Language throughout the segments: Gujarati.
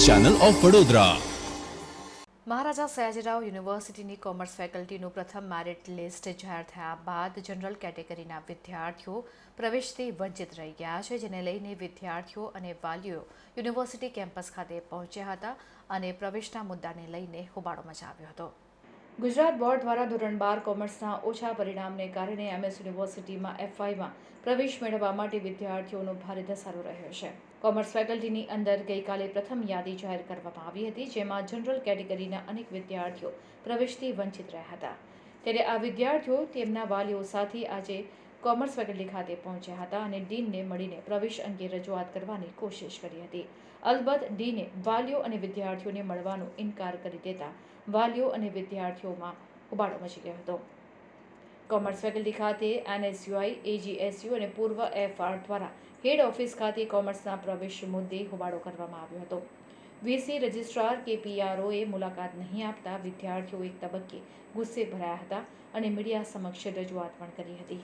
Channel of Vadodara. મહારાજા સયાજીરાવ યુનિવર્સિટીની કોમર્સ ફેકલ્ટીનું પ્રથમ મેરિટ લિસ્ટ જાહેર થયા બાદ જનરલ કેટેગરીના વિદ્યાર્થીઓ પ્રવેશથી વંચિત રહી ગયા છે, જેને લઈને વિદ્યાર્થીઓ અને વાલીઓ યુનિવર્સિટી કેમ્પસ ખાતે પહોંચ્યા હતા અને પ્રવેશના મુદ્દાને લઈને હોબાળો મચાવ્યો હતો। ગુજરાત બોર્ડ દ્વારા ધોરણ 12 કોમર્સના ઓછા પરિણામને કારણે એમએસ યુનિવર્સિટીમાં એફવાયમાં પ્રવેશ મેળવવા માટે વિદ્યાર્થીઓનો ભારે ધસારો રહ્યો છે। કોમર્સ ફેકલ્ટીની અંદર ગઈકાલે પ્રથમ યાદી જાહેર કરવામાં આવી હતી, જેમાં જનરલ કેટેગરીના અનેક વિદ્યાર્થીઓ પ્રવેશથી વંચિત રહ્યા હતા। ત્યારે આ વિદ્યાર્થીઓ તેમના વાલીઓ સાથે આજે કોમર્સ ફેકલ્ટી ખાતે પહોંચ્યા હતા અને ડીનને મળીને પ્રવેશ અંગે રજૂઆત કરવાની કોશિશ કરી હતી। અલબત્ત ડીને વાલીઓ અને વિદ્યાર્થીઓને મળવાનો ઇનકાર કરી દેતા વાલીઓ અને વિદ્યાર્થીઓમાં હોબાળો મચી ગયો હતો। કોમર્સ ફેકલ્ટી ખાતે એનએસયુઆઈ, એજીએસયુ અને પૂર્વ એફઆર દ્વારા હેડ ઓફિસ ખાતે કોમર્સના પ્રવેશ મુદ્દે હોબાળો કરવામાં આવ્યો હતો। વીસી રજિસ્ટ્રાર કે પીઆરઓએ મુલાકાત નહીં આપતા વિદ્યાર્થીઓ એક તબક્કે ગુસ્સે ભરાયા હતા અને મીડિયા સમક્ષ રજૂઆત પણ કરી હતી।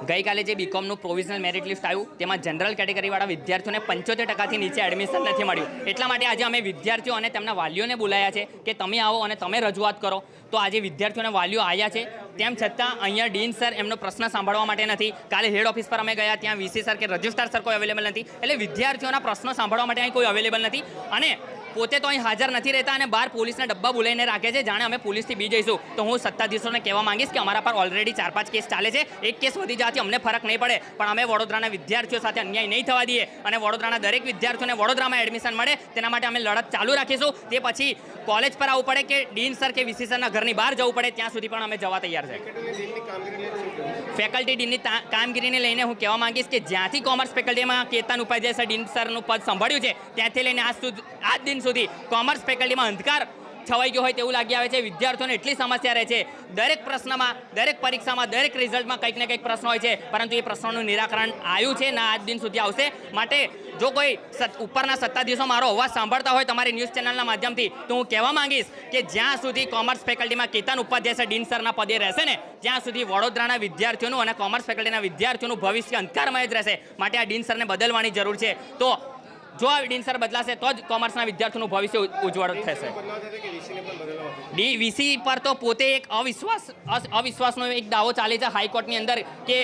ગઈકાલે જે બીકોમનું પ્રોવિઝનલ મેરિટ લિસ્ટ આવ્યું તેમાં જનરલ કેટેગરીવાળા વિદ્યાર્થીઓને 75% નીચે એડમિશન નથી મળ્યું। એટલા માટે આજે અમે વિદ્યાર્થીઓ અને તેમના વાલીઓને બોલાયા છે કે તમે આવો અને તમે રજૂઆત કરો। તો આજે વિદ્યાર્થીઓ અને વાલીઓ આવ્યા છે, તેમ છતાં અહીંયા ડીન સર એમનો પ્રશ્ન સાંભળવા માટે નથી। કાલે હેડ ઓફિસ પર અમે ગયા, ત્યાં વીસી સર કે રજિસ્ટ્રાર સર કોઈ અવેલેબલ નથી, એટલે વિદ્યાર્થીઓના પ્રશ્નો સાંભળવા માટે અહીં કોઈ અવેલેબલ નથી અને પોતે તો અહીં હાજર નથી રહેતા અને બહાર પોલીસના ડબ્બા બોલાવીને રાખે છે, જાણે અમે પોલીસથી બી જઈશું। તો હું સત્તાધીશોને કહેવા માંગીશ કે અમારા પર ઓલરેડી 4-5 કેસ ચાલે છે, એક કેસ વધી જવાથી અમને ફરક નહીં પડે, પણ અમે વડોદરાના વિદ્યાર્થીઓ સાથે અન્યાય નહીં થવા દઈએ અને વડોદરાના દરેક વિદ્યાર્થીઓને વડોદરામાં એડમિશન મળે તેના માટે અમે લડત ચાલુ રાખીશું। તે પછી કોલેજ પર આવવું પડે કે ડીન સર કે વીસી સરના ઘરની બહાર જવું પડે, ત્યાં સુધી પણ અમે જવા તૈયાર છે। ફેકલ્ટી ડીનની કામગીરીને લઈને હું કહેવા માંગીશ કે જ્યાંથી કોમર્સ ફેકલ્ટીમાં કેતન ઉપાધ્યાય સર ડીન સરનું પદ સંભાળ્યું છે ત્યાંથી લઈને આજ દિન સુધી કોમર્સ ફેકલ્ટીમાં અંધકાર છવાઈ ગયો હોય તેવું લાગી આવે છે। વિદ્યાર્થીઓને એટલી સમસ્યા રહે છે, દરેક પ્રશ્નમાં, દરેક પરીક્ષામાં, દરેક રિઝલ્ટમાં કંઈક ને કંઈક પ્રશ્નો હોય છે, પરંતુ એ પ્રશ્નોનું નિરાકરણ આવ્યું છે ના આજ દિન સુધી આવશે। માટે જો કોઈ ઉપરના સત્તાધીશો મારો અવાજ સાંભળતા હોય તમારી ન્યૂઝ ચેનલના માધ્યમથી, તો હું કહેવા માંગીશ કે જ્યાં સુધી કોમર્સ ફેકલ્ટીમાં કેતન ઉપાધ્યાય સર ડીન સરના પદે રહેશે ને ત્યાં સુધી વડોદરાના વિદ્યાર્થીઓનું અને કોમર્સ ફેકલ્ટીના વિદ્યાર્થીઓનું ભવિષ્ય અંધકારમય જ રહેશે। માટે આ ડીન સરને બદલવાની જરૂર છે। તો જો આ ડીન સર બદલાશે તો જ કોમર્સના વિદ્યાર્થીઓનું ભવિષ્ય ઉજ્જવળ થશે। વીસી પર તો પોતે એક અવિશ્વાસનો એક દાવો ચાલે છે હાઈકોર્ટની અંદર કે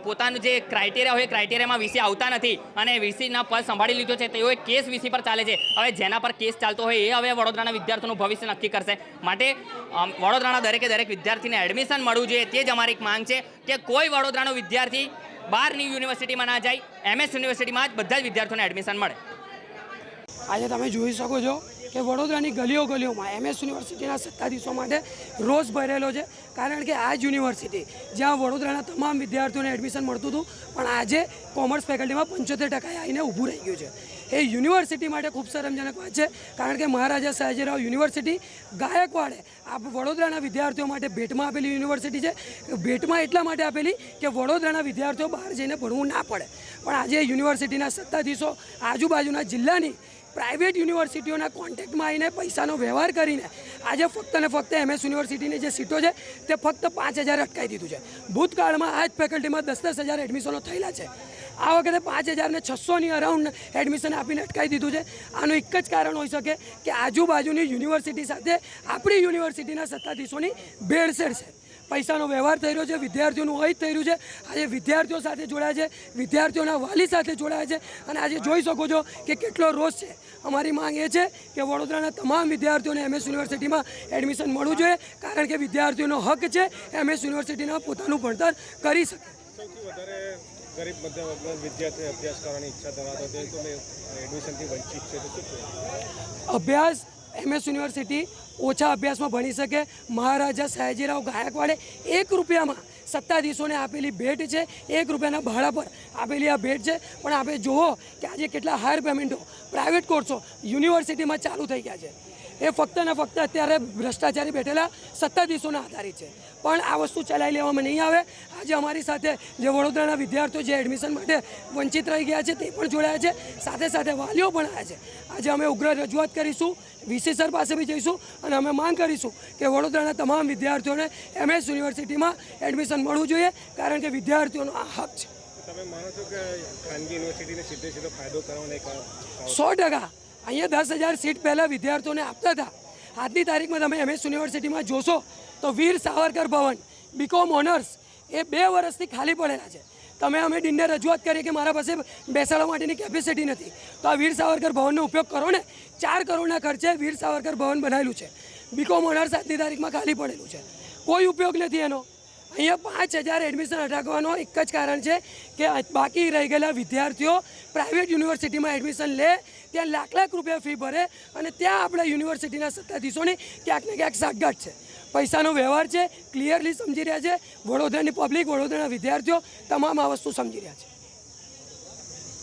પોતાનું જે ક્રાઇટેરિયા હોય એ ક્રાઇટેરિયામાં વીસી આવતા નથી અને વીસીના પદ સંભાળી લીધો છે, તેઓ એક કેસ વીસી પર ચાલે છે। હવે જેના પર કેસ ચાલતો હોય એ હવે વડોદરાના વિદ્યાર્થીઓનું ભવિષ્ય નક્કી કરશે। માટે વડોદરાના દરેક વિદ્યાર્થીને એડમિશન મળવું જોઈએ, તે જ અમારી એક માંગ છે કે કોઈ વડોદરાનો વિદ્યાર્થી બહારની યુનિવર્સિટીમાં ના જાય, એમએસ યુનિવર્સિટીમાં જ બધા જ વિદ્યાર્થીઓને એડમિશન મળે। આજે તમે જોઈ શકો છો કે વડોદરાની ગલીઓમાં એમએસ યુનિવર્સિટીના સત્તાધીશો માટે રોષ ભરેલો છે, કારણ કે આ જ યુનિવર્સિટી જ્યાં વડોદરાના તમામ વિદ્યાર્થીઓને એડમિશન મળતું હતું પણ આજે કોમર્સ ફેકલ્ટીમાં 75% આવીને ઊભું રહી ગયું છે। એ યુનિવર્સિટી માટે ખૂબ શરમજનક વાત છે, કારણ કે મહારાજા સયાજીરાવ યુનિવર્સિટી ગાયકવાડે આ વડોદરાના વિદ્યાર્થીઓ માટે ભેટમાં આપેલી યુનિવર્સિટી છે। ભેટમાં એટલા માટે આપેલી કે વડોદરાના વિદ્યાર્થીઓ બહાર જઈને ભણવું ના પડે, પણ આજે યુનિવર્સિટીના સત્તાધીશો આજુબાજુના જિલ્લાની પ્રાઇવેટ યુનિવર્સિટીઓના કોન્ટેક્ટમાં આવીને પૈસાનો વ્યવહાર કરીને આજે ફક્ત ને ફક્ત એમએસ યુનિવર્સિટીની જે સીટો છે તે ફક્ત 5,000 અટકાવી દીધું છે। ભૂતકાળમાં આ જ ફેકલ્ટીમાં 10,000 એડમિશનો થયેલા છે, આ વખતે 5,600ની અરાઉન્ડ એડમિશન આપીને અટકાવી દીધું છે। આનું એક જ કારણ હોઈ શકે કે આજુબાજુની યુનિવર્સિટી સાથે આપણી યુનિવર્સિટીના સત્તાધીશોની ભેળસેળ છે, પૈસાનો વ્યવહાર થઈ રહ્યો છે, વિદ્યાર્થીઓનું અહિત થઈ રહ્યું છે। આજે વિદ્યાર્થીઓ સાથે જોડાયા છે, વિદ્યાર્થીઓના વાલી સાથે જોડાયા છે અને આજે જોઈ શકો છો કે કેટલો રોષ છે। અમારી માંગ એ છે કે વડોદરાના તમામ વિદ્યાર્થીઓને એમએસ યુનિવર્સિટીમાં એડમિશન મળવું જોઈએ, કારણ કે વિદ્યાર્થીઓનો હક છે એમએસ યુનિવર્સિટીમાં પોતાનું ભણતર કરી શકે। ગરીબ મધ્યમ વર્ગના વિદ્યાર્થીઓ અભ્યાસ કરવાની ઈચ્છા ધરાવતા હોય તો એડમિશનથી વંચિત છે, તો શું અભ્યાસ એમએસ યુનિવર્સિટી ઓછા અભ્યાસમાં ભણી શકે। મહારાજા સયાજીરાવ ગાયકવાડે 1 રૂપિયામાં સત્તાધીશોને આપેલી ભેટ છે, 1 રૂપિયાના ભાડા પર આપેલી આ ભેટ છે, પણ આપણે જુઓ કે આજે કેટલા હાયર પેમેન્ટો પ્રાઇવેટ કોર્સો યુનિવર્સિટીમાં ચાલુ થઈ ગયા છે। એ ફક્ત ને ફક્ત અત્યારે ભ્રષ્ટાચારી બેઠેલા સત્તાધીશોના આધારિત છે. પણ આ વસ્તુ ચલાવી લેવામાં નહીં આવે. આજે અમારી સાથે જે વડોદરાના વિદ્યાર્થીઓ જે એડમિશન માટે વંચિત રહી ગયા છે તે પણ જોડાયા છે, સાથે સાથે વાલીઓ પણ આવ્યા છે. આજે અમે ઉગ્ર રજૂઆત કરીશું, વીસી સર પાસે બી જઈશું અને અમે માંગ કરીશું કે વડોદરાના તમામ વિદ્યાર્થીઓને MS યુનિવર્સિટીમાં એડમિશન મળવું જોઈએ, કારણ કે વિદ્યાર્થીઓનો આ હક છે. તમે માનો છો કે ખાનગી યુનિવર્સિટીને સીધો ફાયદો કરવાનો એક 100%. અહીંયા 10,000 સીટ પહેલાં વિદ્યાર્થીઓને આપતા હતા. આજની તારીખમાં તમે MS યુનિવર્સિટીમાં જોશો તો વીર સાવરકર ભવન BCom ઓનર્સ એ 2 વર્ષથી ખાલી પડેલા છે. અમે ડીનને રજૂઆત કરી કે મારા પાસે બેસાડવા માટેની કેપેસિટી નથી, તો આ વીર સાવરકર ભવનનો ઉપયોગ કરો ને. 4 કરોડના ખર્ચે વીર સાવરકર ભવન બનાવેલું છે. BCom ઓનર્સ આજની તારીખમાં ખાલી પડેલું છે, કોઈ ઉપયોગ નથી એનો. અહીંયા 5,000 એડમિશન અટકવાનો એક જ કારણ છે કે બાકી રહી ગયેલા વિદ્યાર્થીઓ પ્રાઇવેટ યુનિવર્સિટીમાં એડમિશન લે, ત્યાં લાખ રૂપિયા ફી ભરે અને ત્યાં આપણા યુનિવર્સિટીના સત્તાધીશોની ક્યાંક ને ક્યાંક સાઠગાંઠ છે. પૈસાનો વ્યવહાર છે, ક્લિયરલી સમજી રહ્યા છે. વડોદરાની પબ્લિક, વડોદરાના વિદ્યાર્થીઓ તમામ આ વસ્તુ સમજી રહ્યા છે.